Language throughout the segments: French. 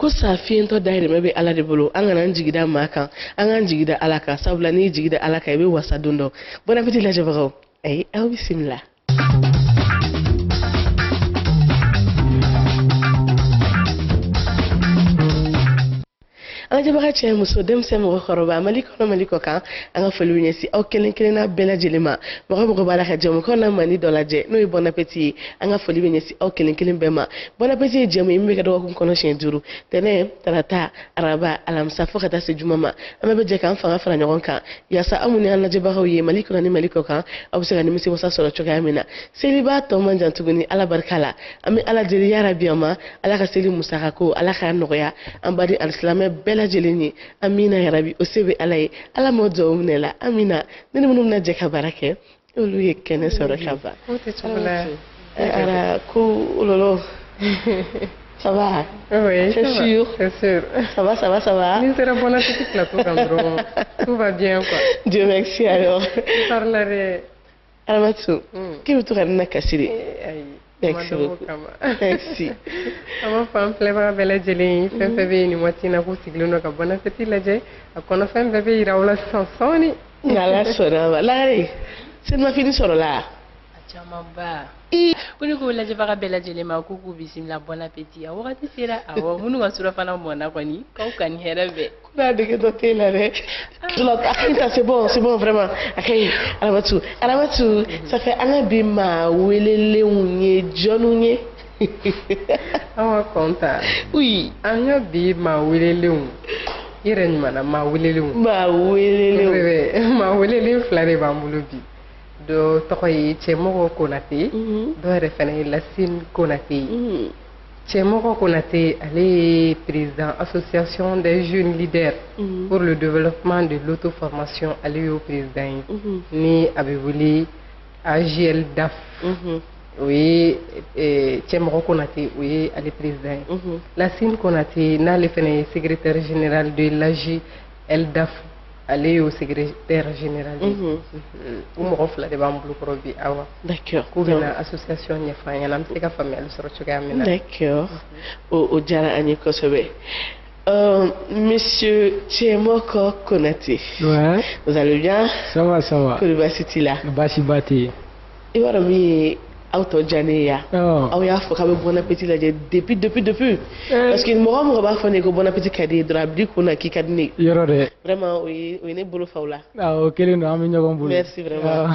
ko sa fiɲɛtɔ dahirimɛ bɛ ala de bolo an kana an jigida maa kan an k'an jigida ala kan sabula n'i jigida ala kan i bɛ wasa don dɔ bon appétit lajɛbagaw ayi aw bisimila. An jabaga cɛ muso denmisɛn mɔgɔkɔrɔba Mali kɔnɔ Mali kɔ kan an ka foli bɛ ɲɛsin aw kelen kelenna bɛɛ lajɛlen ma mɔgɔ mɔgɔ b'a la ka jɛmukan na mani dɔ lajɛ n'o ye bon appétit ye an ka foli bɛ ɲɛsin aw kelen kelen bɛɛ ma bon appétit ye jɛmu ye min bɛ kɛ dɔgɔkun kɔnɔ siɲɛ 5 tɛnɛ tarata araba alamisa fo ka taa se juma ma an bɛɛ bɛ jɛ k'an fanga fara ɲɔgɔn kan yaasa aw minnu y'an lajɛbagaw ye Mali kɔnɔ ni Mali kɔ kan aw bɛ se ka nimisi wasa sɔrɔ cogoya min na seliba tɔ man jan tuguni ala barika la an bɛ ala deli ya rabi ma ala ka seli musaka ko ala k'a nɔgɔya an badi alisilamɛ bɛɛ lajɛlen ye amina ya rabi o se bɛ ala ye ala m'o duwawu minɛ la amina ne ni minnu bɛna jɛ ka baara kɛ olu ye kɛnɛ sɔrɔ ka ban ara ko lolo ça va? Oui, c'est sûr. C'est sûr. Ça va, ça va, ça va. Nous serons bon appétit plateau quand tout va bien quoi. Dieu merci alors. Parlerai. Aramatu, qui veut tout ramener à Kassiri? Merci beaucoup. Merci. Ama fam flavor bela jeli fefebe ni watina ko siglono ka bon appétit la je akona fam bebe irawla sansoni. Ngala sona lari. C'est ma fini soro la. Achama ba. Kuni ko la jaba bela jeli ma ko ku bismillah bon appétit. A wakati sera awa munu wa sura fana mona kwani ka kan herebe. Kuna de que doté là re. C'est bon vraiment. Okay, Aramatu, ça fait un bima welele unye jonunye. Awa konta. Oui. Anya bi ma welele un. Iren mana ma welele un. Ma welele. Ma welele flare bambulo bi. Do tokoy Tchemoko Konaté, do refene Lassine Konaté. Tchemoko Konaté, elle est président association des jeunes leaders pour le développement de l'auto-formation. Elle est au président. Ni Abebouli AGL DAF. Oui, Tchemoko Konaté, oui, elle est président. Lassine Konaté, n'a le secrétaire général de l'AGL DAF. Aller au secrétaire général ou mon frère de Bambou Probi Awa. D'accord. Pour une association Nyafanya, n'a pas famille sur le Chogamina. D'accord. Au Djara Anyeko Sobe. Monsieur Tchemoko Konaté. Ouais. Vous allez bien? Ça va, ça va. Kouliba City là. Basi Bati. Et voilà, mi auto Janeya. Oh, ya faut quand même bon appétit là depuis. Parce que moi va faire que bon appétit kadi drabdi kuna ki kadni. Yorode. Vraiment oui ne bolo faula. Ah OK le no ami nyogom bulu. Merci vraiment.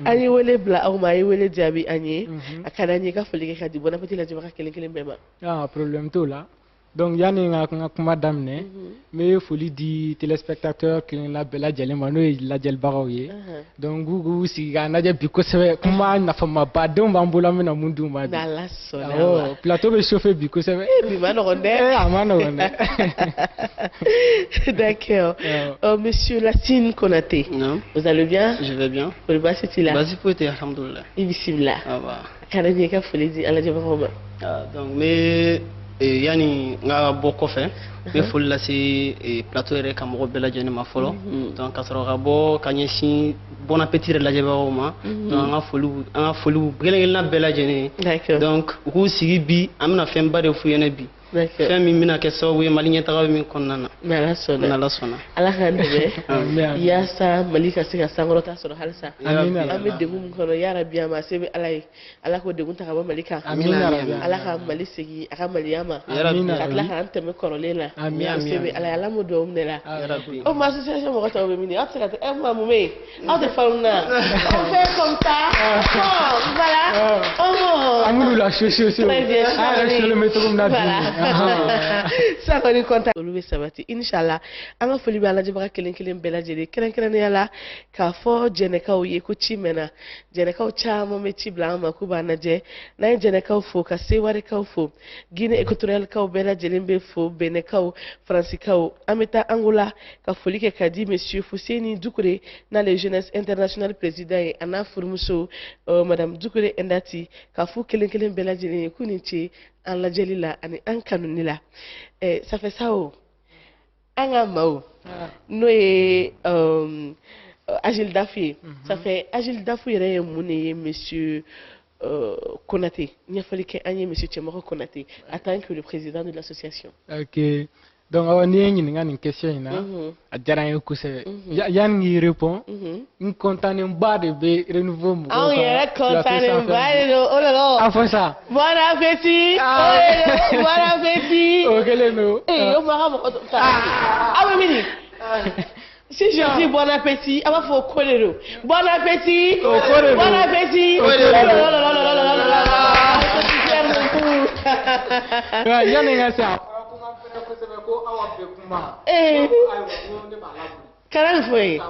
Ani wele bla au mai wele diabi ani akada ni ka foli kadi bon appétit là jibaka kelen bema. Ah problème tout là. Donc yani nga madame ne me foli di téléspectateurs qui la bella jale mano la jel barawie. Donc gugu si ga na je biko se kuma na fama ba don bambula me na mundu ma. Na la sona. Oh plateau be chauffer biko se bi mano gonde. Amano gonde. D'accord. Monsieur Lassine Konaté. Non. Vous allez bien? Je vais bien. Vous allez c'est là. Vas-y pour te alhamdoulillah. Bismillah. Ah bah. Kana ni ka foli di ala jabama. Donc mais yani nga boko fe me fol la ci plateau rek am ko bela jeni ma folo donc kasoro ga bo kanyesi bon appétit la jeba o ma donc nga folu gelen na bela jeni donc ku sigi bi amna fem bare fu yene bi fɛn min bɛna kɛ sababu ye Mali ɲɛtaga min kɔnɔna na n'Ala sɔnna Ala k'an dɛmɛ yaasa Mali ka se ka sankɔrɔta sɔrɔ halisa an bɛ degun min kɔnɔ ya rabi a ma se bɛ Ala ye Ala k'o degun ta ka bɔ Mali kan Ala ka Mali segin a ka Maliya ma ka tila k'an tɛmɛ kɔrɔlen na se bɛ Ala ye Ala m'o duwawu minɛ la o ma association mɔgɔ tɔw bɛ min aw tɛ se ka ɛ ma mun bɛ yen aw tɛ faamu na on fait comme ça bon voilà amulu la chaussure très bien le métro na bi ça va nous content olu bɛ sabati inshallah an ka foli bɛ ala jɛbaga kelen bɛɛ lajɛlen kɛrɛnkɛrɛnnenya la k'a fɔ jɛnɛkaw ye ko ci mɛnna jɛnɛkaw caman bɛ ci bila an ma k'u b'an lajɛ n'an ye jɛnɛkaw fo ka sewarekaw fo Guinée équatorialekaw bɛɛ lajɛlen bɛ fo Bɛnɛkaw Faransikaw an bɛ taa Angola ka foli kɛ ka di monsieur Fuseni Dukure n'ale jeunesse international président ye a n'a furumuso madame Dukure Endati ka fo kelen bɛɛ lajɛlen ye k'u ni ce an lajɛli la ani an kanuni la ça fait ça o an ka maaw n'o ye Agile Dafu ye ça fait Agile Dafu yɛrɛ ye mun de ye monsieur Konaté ɲɛfɔli kɛ an ye monsieur Cɛmɔgɔ Konaté en tant que le président de l'association. Ok. Donc, on est une question. A diyara n ye kosɛbɛ. Yani k'i répond, n content-ba de bɛ renouveau mɔgɔw kan. Anw yɛrɛ content-ba de don. Oh là là. A fɔ sa. Bon appétit. Bon appétit. O kɛlen don. O ma ka mɔgɔ ta. Aw bɛ min? Si je dis bon appétit, on va faire quoi de bon appétit. Bon appétit. Oh là là là là là là. Yani ka sa. Karan foi.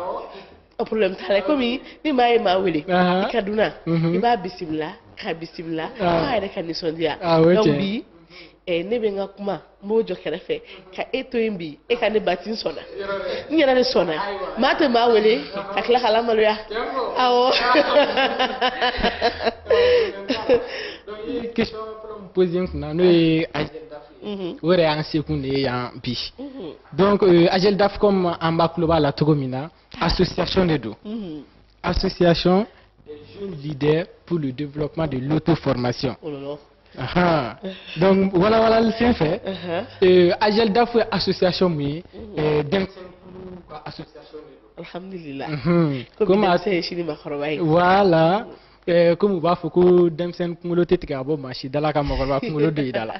O problème tala komi ni ma ye ma wele. I kaduna. I b'a bisimila, ka bisimila. Fa yɛrɛ ka nisɔndiya. Donc bi ne bɛ n ka kuma n b'o jɔ kɛrɛfɛ ka e to yen bi e ka ne bati n sɔnna n yɛrɛ de sɔnna maa tɛ maa wele ka tila ka lamaloya awɔ. Question posée kunna n'o ye o yɛrɛ y'an sekun de ye yan bi donc AGELDAF comme an b'a tulo b'a la cogo min na association de don association des jeunes leaders pour le développement de l'auto-formation. Donc voilà le senfɛ AGELDAF ye association min ye denmisɛnnin ka association de don. Alhamdulillah. Comme a se sini makɔrɔba ye. Voilà. Comme on va faire que denmisɛnnin kunkolo tɛ tigɛ ka bɔ mansi dala ka mɔgɔkɔrɔba kunkolo don i da la.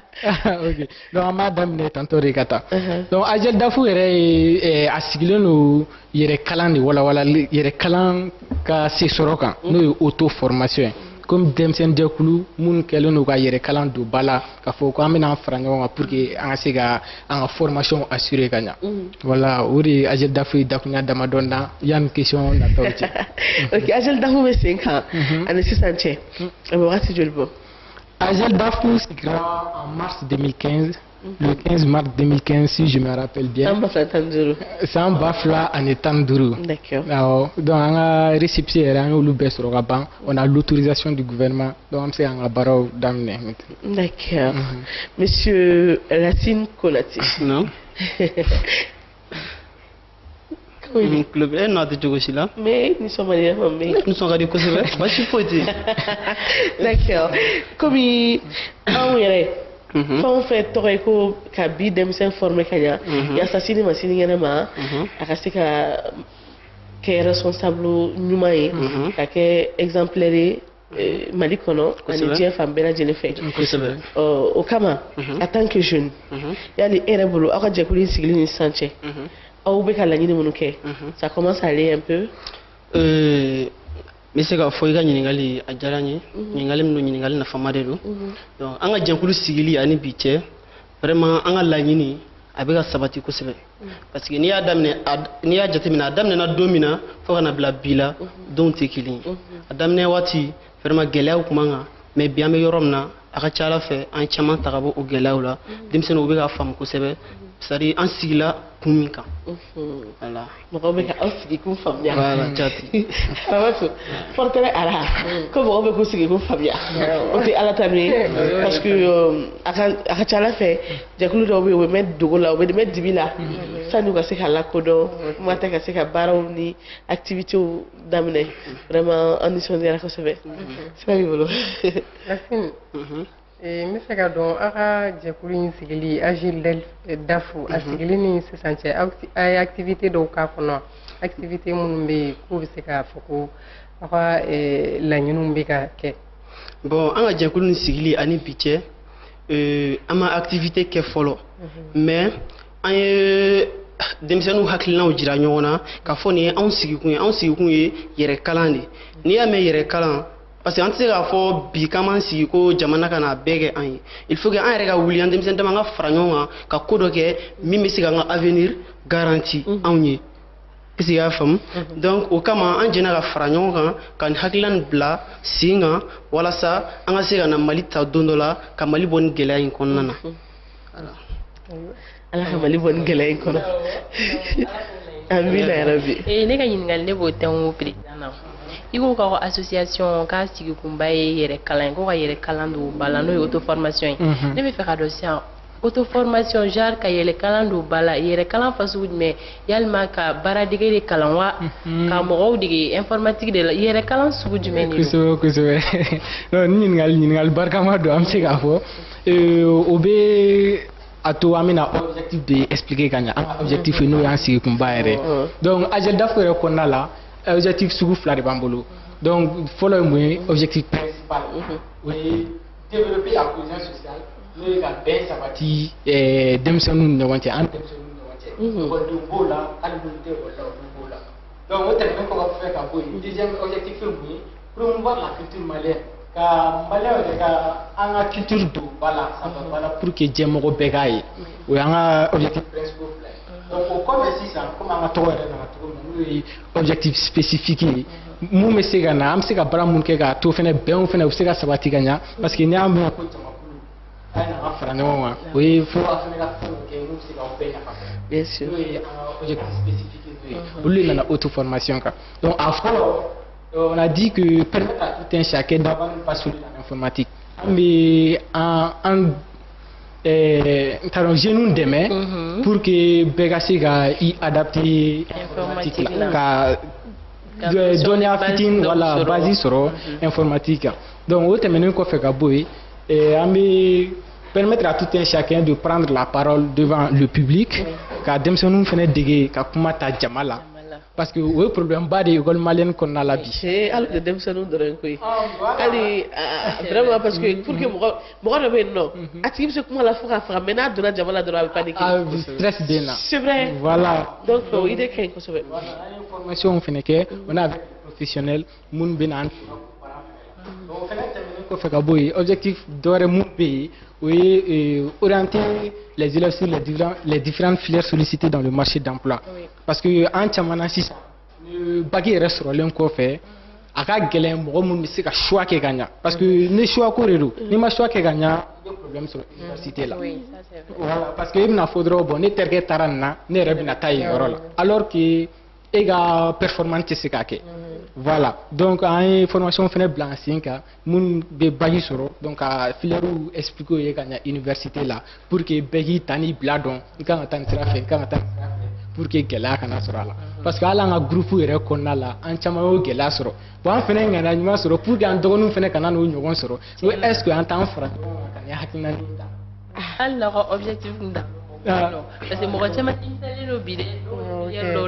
Ok. Donc an b'a daminɛ tantôt de ka taa. Donc AGELDAF yɛrɛ ye a sigilen don yɛrɛ kalan de walawalali yɛrɛ kalan ka se sɔrɔ kan n'o ye auto formation ye. Comme denmisɛnnin jɛkulu minnu kɛlen don ka yɛrɛ kalan don ba la k'a fɔ ko an bɛna an fara ɲɔgɔn kan pour que an ka se ka an ka formation assurer ka ɲa. Voilà o de ye AGELDAF ye dakunya damadɔ na yanni question nataw cɛ. Ok AGELDAF bɛ sen kan ani sisan cɛ a bɛ wagati joli bɔ. AGELDAF sigira en mars 2015. Le 15 mars 2015, si je me rappelle bien. C'est un bafla en étant duru. D'accord. Donc, on a récipient, on a l'autorisation du gouvernement. Donc, on a barreau d'amener. D'accord. Monsieur Racine Konaté. Non. Oui. Club est not de là. Mais nous sommes allés nous sommes allés D'accord. Comme il fɛn fɛn tɔgɔ ye ko ka bi denmisɛn former ka ɲa yaasa sini ma sini ɲɛnɛ ma a ka se ka kɛ responsable ɲuman ye ka kɛ exemplaire ye Mali kɔnɔ ani diɲɛ fan bɛɛ lajɛlen fɛ o kama en tant que jeune yali e yɛrɛ bolo aw ka jɛkulu in sigili ni sisan cɛ aw bɛ ka laɲini minnu kɛ ça commence à aller un peu. N bɛ se k'a fɔ i ka ɲininkali a diyara n ye ɲininkali min don ɲininkali nafama de don donc an ka jɛkulu sigili ani bi cɛ vraiment an ka laɲini a bɛ ka sabati kosɛbɛ parce que n'i y'a jateminɛ a daminɛna don min na fo ka na bila bi la donw tɛ kelen ye a daminɛ waati vraiment gɛlɛyaw tun b'an kan mais bi an bɛ yɔrɔ min na a ka ca Ala fɛ an caman ta ka bɔ o gɛlɛyaw la denmisɛnninw bɛ ka faamu kosɛbɛ c'est à dire an sigila kun min kan voilà mɔgɔw bɛ ka aw sigi kun faamuya voilà jati Ramatu fɔrɔtɛrɛ ara ko mɔgɔw bɛ k'u sigi kun faamuya o tɛ Ala ta ye parce que a ka ca Ala fɛ jɛkulu dɔw bɛ yen u bɛ mɛn dogo la u bɛ mɛn dibi la sani u ka se ka lakodɔn kuma tɛ ka se ka baaraw ni activités daminɛ vraiment an nisɔndiyara kosɛbɛ sira b'i bolo. N bɛ fɛ ka dɔn aw ka jɛkulu in sigili AGELDAF a sigili ni sisan cɛ a ye activité dɔw k'a kɔnɔ activité minnu bɛ yen k'u bɛ se k'a fɔ ko aw ka laɲiniw bɛ ka kɛ. Bon an ka jɛkulu in sigili ani bi cɛ an ma activité kɛ fɔlɔ mais an ye denmisɛnninw hakilinaw jira ɲɔgɔn na k'a fɔ nin ye anw sigikun ye yɛrɛ kalan de n'i y'a mɛn yɛrɛ kalan parce que an tɛ se k'a fɔ bi k'an b'an sigi ko jamana ka na bɛɛ kɛ an ye il faut que an yɛrɛ ka wuli an denmisɛnnin dama an ka fara ɲɔgɔn kan ka ko dɔ kɛ min bɛ se k'an ka avenir garanti anw ye est-ce que i y'a faamu donc o kama an jɛna ka fara ɲɔgɔn kan ka nin hakilina nin bila sen kan walasa an ka se ka na Mali ta don dɔ la ka Mali bɔ nin gɛlɛya in kɔnɔna na Ala ka Mali bɔ nin gɛlɛya in kɔnɔ amina yarabi. Ne ka ɲininkali ne b'o tɛnku président na i ko ka association k'a sigi kunba ye yɛrɛ kalan ye ko ka yɛrɛ kalan don ba la n'o ye auto formation ye ne bɛ fɛ ka dɔn sisan auto formation genre ka yele kalan do bala yele kalan fasu mais yalma ka baradige de kalan wa ka mo dige informatique de yele kalan sugu jumeni kuso non ningal barkama do am sega fo obe ato amina objectif de expliquer kanya objectif no yan sigi kumbaere donc agel d'affaires ko nala objectif sugu fla de bambolo donc follow moi objectif principal oui développer la cohésion sociale nous ga ben sabati demsonu no wante an demsonu no wante ko do bola alunte wala bola donc on termine ko va faire ka boy deuxième objectif oui promouvoir la culture malienne ka malien de ka anga culture do bala ça va bala pour que jemo begaye ou anga objectif principal donc comme si ça comme anga to wala na to nous objectif spécifique mu me sega na am sega bara mun ke ga to fene be on fene sega sabati ganya parce que ni am ko to makulu ay na afra no wa oui faut afene ga to ke mu sega on be na bien sûr oui objectif spécifique oui lui na auto formation ka donc on a dit que permettre à tout un chacun d'avoir une passion de l'informatique. Mais en genou demain pour que Begasiga y adapte informatique là, donner à fitting voilà base sur informatique. Donc au terme qu'on fait gaboui et permettre à tout un chacun de prendre la parole devant le public. Car demain nous faisons des cas comme ta jamala. Parce que le problème bas de l'école malienne qu'on a la vie. C'est alors que dem sanu doroin koy. Ali vraiment parce que pour que moi non. Active ce comment la fera maintenant de la jamala de la panique. Ah stress bien. C'est vrai. Voilà. Donc il est craint qu'on se fait. Voilà, l'information on fait que on a avec professionnel moun benan. Donc on fait terminer ko fait boy objectif d'ore mon pays oui orienter les élèves sur les différentes filières sollicitées dans le marché d'emploi. Oui. Parce que en chamana si le bagage reste sur l'un fait aka gelen mo mun mi sika choix ke gagna parce que ne choix ko redo ni ma choix ke gagna il y a problème sur l'université là. Oui, ça c'est vrai. Voilà parce que il na faudra bon ne terge taranna ne rebina tayi rôle alors que ega performance c'est kake. Voilà donc en formation fene blanching ka mun be bagi soro donc a filière ou expliquer ye gagna université là pour que begi tani bladon kan tan sira fe kan tan pour que gela kana soro la parce que ala nga groupe yere konna la an chama o gela soro bon fene ngana nyuma soro pour que an dogonu fene kana no nyogon soro est ce que en temps fra kan ya hakina ni alors objectif nda parce que moi j'aime installer nos bidets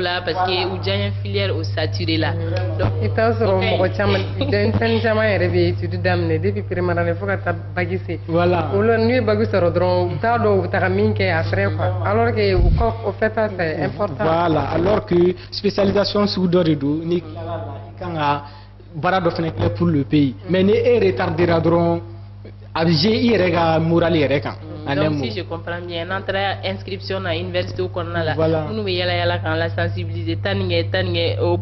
là parce que ou déjà une filière au saturé là donc il pense au moi j'aime d'un temps jamais rêvé tu te damnes depuis primaire il faut que tu bagissé voilà ou le nuit bagissé rodron t'as do t'as minke après quoi alors que au fait c'est important voilà alors que spécialisation sous d'orido ni quand a barado fenêtre pour le pays mais ne retardera dron abjé irega moral irega. Donc si je comprends bien, notre inscription à l'université au Corona, nous nous yala quand la sensibiliser, tangue,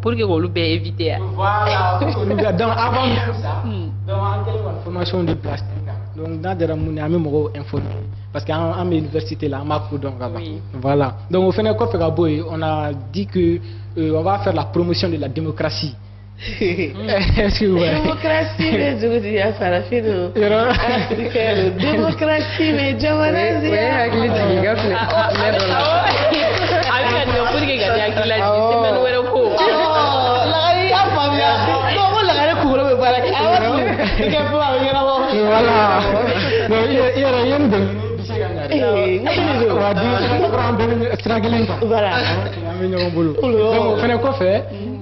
pour que vous l'ayez évité. Voilà. Donc avant ça, dans quelle formation de plastique. Donc dans des ramons, on m'a informé parce qu'en université là, on m'a donc voilà. Donc au final, on a dit que on va faire la promotion de la démocratie. Est-ce que vous démocratie, mais je vous dis à Farafino. Démocratie, mais je vous dis. Oui, avec les tigres, je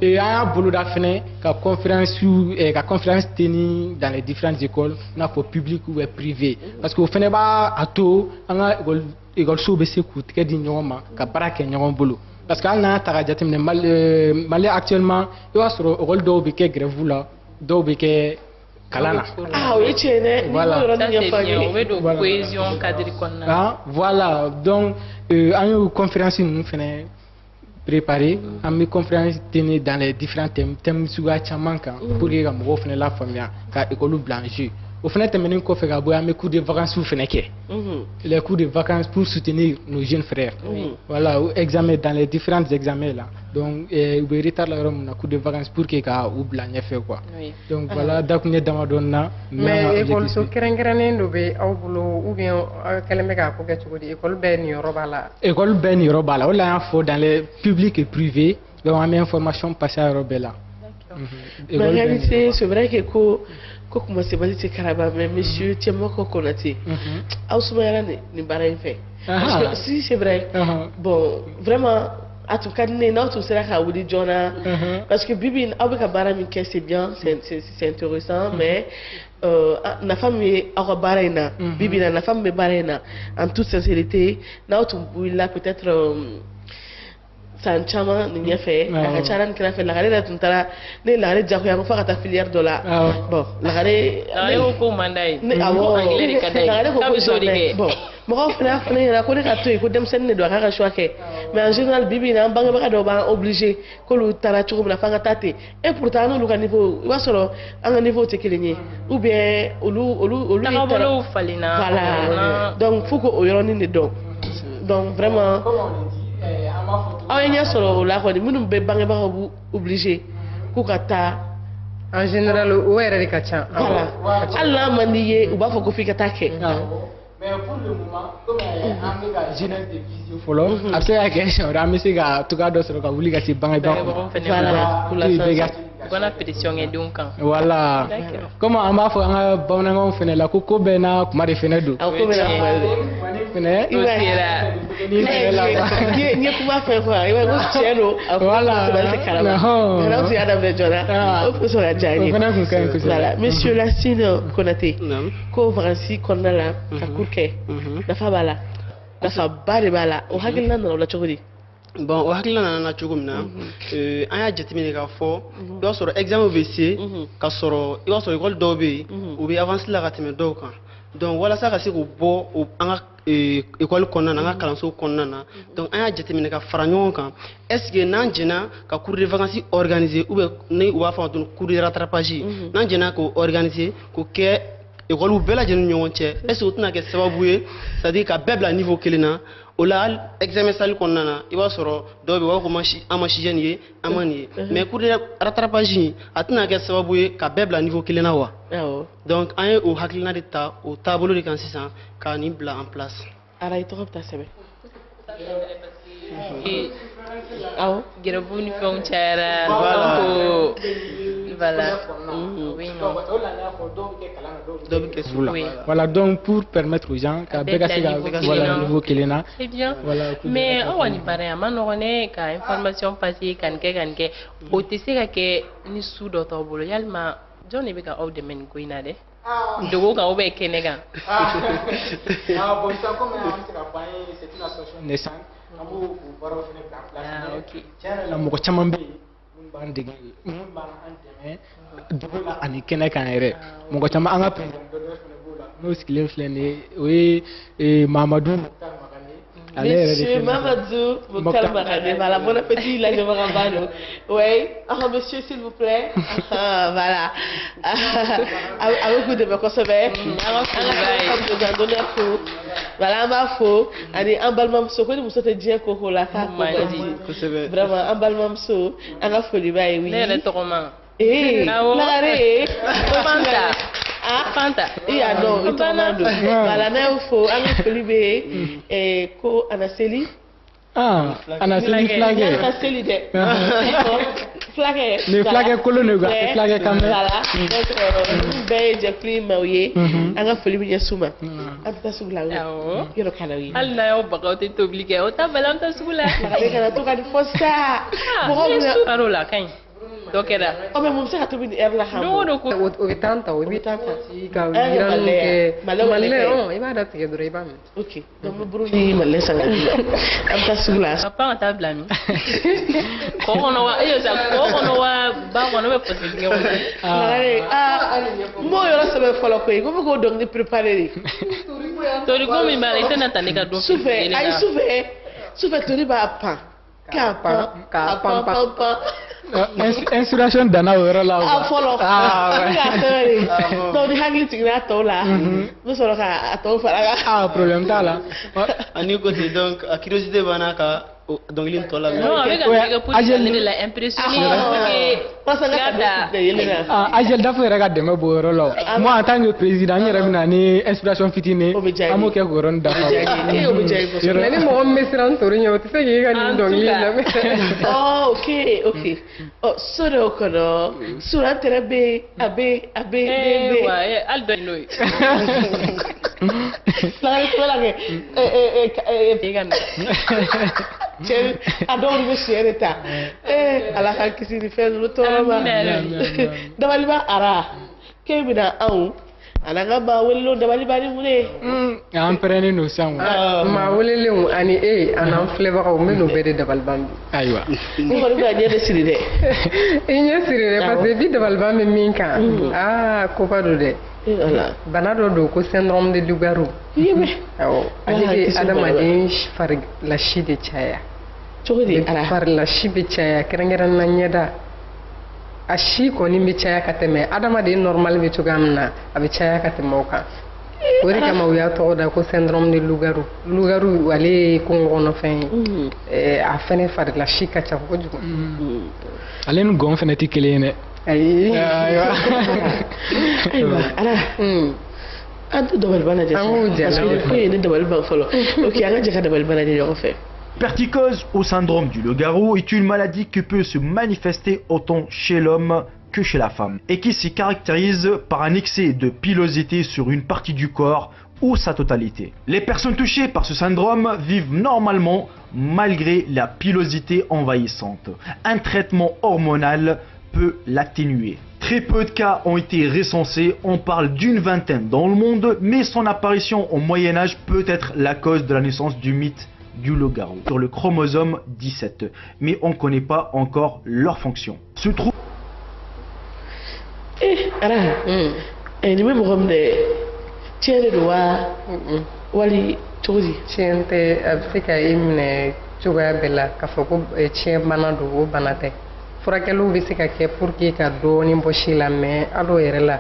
et à boulot d'affaires conférence tenue dans les différentes écoles n'a pas public ou privé parce que au final à tout école soubessé coûte que d'ignorement qu'à paraître boulot parce qu'à n'a pas mal actuellement il y a sur rôle d'obéquer grève là d'obéquer kalana ah oui tiens voilà ça cohésion cadre voilà donc à une conférence nous faisons préparé à mes conférences tenues dans les différents thèmes sur la chamanka pour que nous offrions la famille car école blanche au fenêtre tɛmɛnen kɔfɛ ka bɔ an bɛ cours de vacances fɛnɛ kɛ les cours de vacances pour soutenir nos jeunes frères voilà examen dans les différents examens là donc u bɛ retard la yɔrɔ min na cours de vacances pour que ka u bila ɲɛfɛ quoi donc voilà da kun ye damadɔni na mais école kɛrɛnkɛrɛnnen dɔ bɛ aw bolo ou bien aw kɛlen bɛ k'a ko kɛ cogo di école bɛɛ niyɔrɔ b'a la école bɛɛ niyɔrɔ b'a la o de la an y'a fɔ dans les publics et privés donc an bɛ information passer a yɔrɔ bɛɛ la mais en réalité c'est vrai que ko kuma se bali te karaba mais monsieur Tiemoko Konaté aw sumayara ni baara in fɛ parce que si c'est vrai bon vraiment a tun ka di ne n'aw tun sera ka wuli joona parce que bibi aw bɛ ka baara min kɛ c'est bien c'est intéressant mais nafa min ye aw ka baara in na bibi na nafa min bɛ baara in na en toute sincérité n'aw tun wulila peut-être san caman nin ɲɛfɛ a ka ca ala nin kɛrɛfɛ lagare yɛrɛ tun taara ne ye lagare diyagoya ko fo ka taa filière dɔ la bon lagare ko man d'a ye awɔ angilɛ de ka d'a ye lagare ko k'a bɛ t'o de kɛ bon mɔgɔw fana y'a fɔ ne ɲɛna ko ne ka to yen ko denmisɛnnin de don a k'a ka choix kɛ mais en général bibi in na an bangebaga dɔw b'an obligé k'olu taara cogo min na f'an ka taa ten et pourtant an n'olu ka niveau i b'a sɔrɔ an ka niveau tɛ kelen ye ou bien olu tagabolow falenna voilà donc fo k'o yɔrɔnin de dɔn donc vraiment aw ye ɲɛ sɔrɔ o la kɔni minnu bɛ bangebagaw b'u obligé k'u ka taa en général o yɛrɛ de ka ca voilà hali n'a man di ye u b'a fɔ ko f'i ka taa kɛ mais pour le moment comme an bɛ ka jeunesse de viser fɔlɔ a bɛ se ka kɛ siɲɛ wɛrɛ an bɛ se ka cogoya dɔ sɔrɔ ka wuli ka se bangebagaw u kana pression kɛ denw kan voilà comme an b'a fɔ an ka bamanankanw fɛnɛ la ko bɛɛ n'a kuma de fɛnɛ don ko bɛɛ n'a kuma de fɛnɛ n ye kuma fɛn fɔ i b'a ko tiɲɛ don a ko sɛbɛn tɛ kalama n'aw tun y'a daminɛ joona o tun bɛ sɔn ka diya n ye o fɛnɛ kun ka ɲi kosɛbɛ voilà monsieur Lassine Konaté ko vacances kɔnɔna la ka cours kɛ nafa b'a la nafa ba de b'a la o hakilina nana o la cogo di bon o hakilina nana cogo min na an y'a jateminɛ k'a fɔ i b'a sɔrɔ examen bɛ se ka sɔrɔ i b'a sɔrɔ école dɔw bɛ yen u bɛ avance la ka tɛmɛ dɔw kan donc walasa ka se k'u bɔ an ka école kɔnɔna na an ka kalanso kɔnɔna na donc an y'a jateminɛ ka fara ɲɔgɔn kan est ce que n'an jɛna ka cours de vacances organiser ou bien ni u b'a fɔ a cours de rattrapage n'an jɛna k'o organiser k'o kɛ école bɛɛ lajɛlen ni ɲɔgɔn cɛ est ce que o tɛna kɛ sababu ye c'est à dire ka bɛɛ bila niveau kelen na o la examen salle kɔnɔna na i b'a sɔrɔ dɔw bɛ yen u b'a fɔ ko an ma si nin ye an ma nin ye mais cours de rattrapage a tɛna kɛ sababu ye ka bɛɛ bila niveau kelen na wa donc an ye o hakilina de ta o taabolo de kan sisan ka nin bila en place. ara i tɔgɔ bɛ taa sɛbɛn. awɔ gɛrɛbu ni fɛnw cayara donc voilà voilà donc pour permettre aux gens ka bɛɛ ka se ka voilà niveau kelen na c'est bien mais aw kɔni baara in a ma nɔgɔn ne ka information passer ka nin kɛ o tɛ se ka kɛ ni su dɔ t'aw bolo yalima jɔn de bɛ ka aw dɛmɛ nin ko in na dɛ dogo kan ou bien kɛnɛ kan bon ça comme on se ka fɔ an ye c'est une association naissante an b'o baaraw fɛnɛ bila en place ok tiɲɛ yɛrɛ la mɔgɔ caman bɛ yen mun b'an dege mun b'an dɛmɛ dogo la ani kɛnɛ kan yɛrɛ mɔgɔ caman an ka président dɔ fɛnɛ b'o la n'o sigilen filɛ nin ye o ye Mamadou Mokhtar Magane ale yɛrɛ de Monsieur Mamadou Mokhtar Magane voilà bon appétit la Jabagambano oui monsieur s'il vous plaît voilà avec vous de me kosɛbɛ an ka donneur ko voilà an b'a fɔ ani an balimamuso ko ni muso tɛ diɲɛ ko la k'a ko man di vraiment an balimamuso an ka foli b'a ye oui ne yɛrɛ tɔgɔma lagare Fanta Fanta iya non i tɔgɔma don voilà n'a y'o fɔ an ka foli bɛ yen ko Anaseli Anaseli Flagɛ Anaseli dɛ Flagɛ ni Flagɛ kolon de quoi Flagɛ kamɛ voilà donc bɛɛ ye jɛkulu ma o ye an ka foli bɛ ɲɛsin u ma an tɛ taa sugu la yɔrɔ kana ye hali n'a y'aw baga aw tɛ tobili kɛ o t'a bali an tɛ sugu la lagare kana to ka nin fɔ sa mɔgɔw bɛ baro la ka ɲi dɔ kɛra mun bɛ se ka tobi ni heure la kan don o don ko o bɛ taa ta o bɛ taa ka yirali kɛ malɛ i b'a da tigɛ dɔrɔn i b'a min ok donc n bɛ buru ni malɛ san ka di an bɛ taa sugu la ka pan ka taa bila min kɔ kɔnɔ wa sa kɔ kɔnɔ wa ba kɔnɔ bɛ pɔsi dingɛ kɔnɔ lagare n b'o yɔrɔ sɛbɛn fɔlɔ koyi ko fo k'o dɔnkili préparé de tori ko min b'a la i tɛna ta ne ka don sufɛ ayi sufɛ tori b'a pan k'a pan pan inspiration dana o yɔrɔ la o ah fɔlɔ ne ka fɛn de donc ni hakili jiginna a tɔw la n bɛ sɔrɔ ka a tɔw fara kan problème t'a la ani côté donc a curiosité bana ka dɔnkili tɔ la non avec ka pour ale de la impressionné parce que Agel dafa yɛrɛ ka dɛmɛ b'o yɔrɔ la o moi en tant que président n yɛrɛ bɛ na ni inspiration fitinin an b'o kɛ k'o yɔrɔnin dafa o bɛ diya i kosɛbɛ mais ni mɔgɔ min bɛ siran tori ɲɛ o tɛ se k'i ka nin dɔnkili lamɛn ok so dɔw kɔnɔ suran tɛrɛ bɛ a bɛ hali dɔ n'o ye cɛ a dɔw bɛ siɲɛ de ta ala ka kisi ni fɛn ninnu tɔɔrɔ ma dabaliba ara k'e bɛna anw ala ka maa welelenw dabaliba ni mun ye an pɛrɛnnen don sisan maa welelenw ani e ani an filɛbagaw n bɛ n'o bɛɛ de dabaliban bi ayiwa n kɔni bɛ ɲɛ de siri dɛ i ɲɛ siri dɛ parce que bi dabaliban bɛ min kan koba don dɛ bana dɔ don ko syndrome de Lugaro awɔ ale bɛ adamaden farilasi de caya cogo di ara farilasi bɛ caya kɛrɛnkɛrɛnnenya ɲɛda a si kɔni bɛ caya ka tɛmɛ adamaden normal bɛ cogoya min na a bɛ caya ka tɛmɛ o kan o de kama u y'a tɔgɔ da ko syndrome de Lugaro ale ye kungo kɔnɔfɛn ye a fɛnɛ farilasi ka ca kojugu ale ni gɔn fɛnɛ tɛ kelen ye dɛ ayi ayiwa ala an tɛ dabaliban lajɛ parce que ko ye ne dabaliban fɔlɔ ok an ka jɛ ka dabaliban lajɛ ɲɔgɔn fɛ. Perticose ou syndrome du loup-garou est une maladie qui peut se manifester autant chez l'homme que chez la femme et qui se caractérise par un excès de pilosité sur une partie du corps ou sa totalité. Les personnes touchées par ce syndrome vivent normalement malgré la pilosité envahissante. Un traitement hormonal peut l'atténuer. Très peu de cas ont été recensés, on parle d'une vingtaine dans le monde, mais son apparition au Moyen-Âge peut être la cause de la naissance du mythe du loup-garou sur le chromosome 17, mais on ne connaît pas encore leur fonction. Se trouve ni bɛ mɔgɔ min dɛ tiɲɛ de don wa wali cogo di tiɲɛ tɛ a bɛ se ka i minɛ cogoya bɛɛ la k'a fɔ ko tiɲɛ bana don o bana tɛ furakɛliw bɛ se ka kɛ pour que ka dɔɔnin bɔ si la mais al'o yɛrɛ la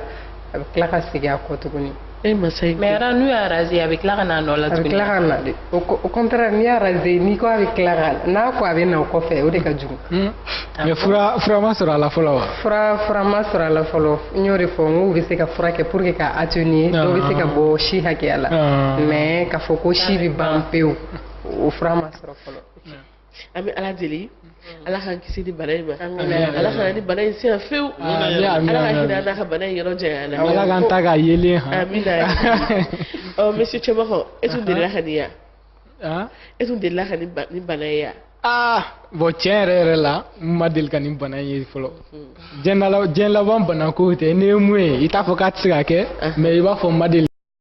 a bɛ tila ka segin a kɔ tuguni. mais ara n'u y'a raser a bɛ tila ka na nɔ la tuguni. a bɛ tila ka na de au contraire n'i y'a raser n'i ko a bɛ tila ka n'a ko a bɛ na o kɔfɛ o de ka jugu. mais fura ma sɔrɔ a la fɔlɔ wa. fura ma sɔrɔ a la fɔlɔ n y'o de fɔ n k'u bɛ se ka furakɛ pour que ka atténuer dɔw bɛ se ka bɔ si hakɛya la mais k'a fɔ ko si bɛ ban pewu o fura ma sɔrɔ fɔlɔ. an bɛ ala deli ala k'an kisi ni bana in ma ala ka ni bana in siyan fewu ala ka hinɛ n'a ka bana in yɔrɔ janya na ala k'an ta ka yelen han amina monsieur Cɛmakɔ e tun delila ka nin yan e tun delila ka ni bana ye yan bon tiɲɛ yɛrɛ la n ma deli ka nin bana in ye fɔlɔ diɲɛ laban bana ko tɛ ne ye mun ye i t'a fɔ k'a tɛ se ka kɛ mais i b'a fɔ n ma deli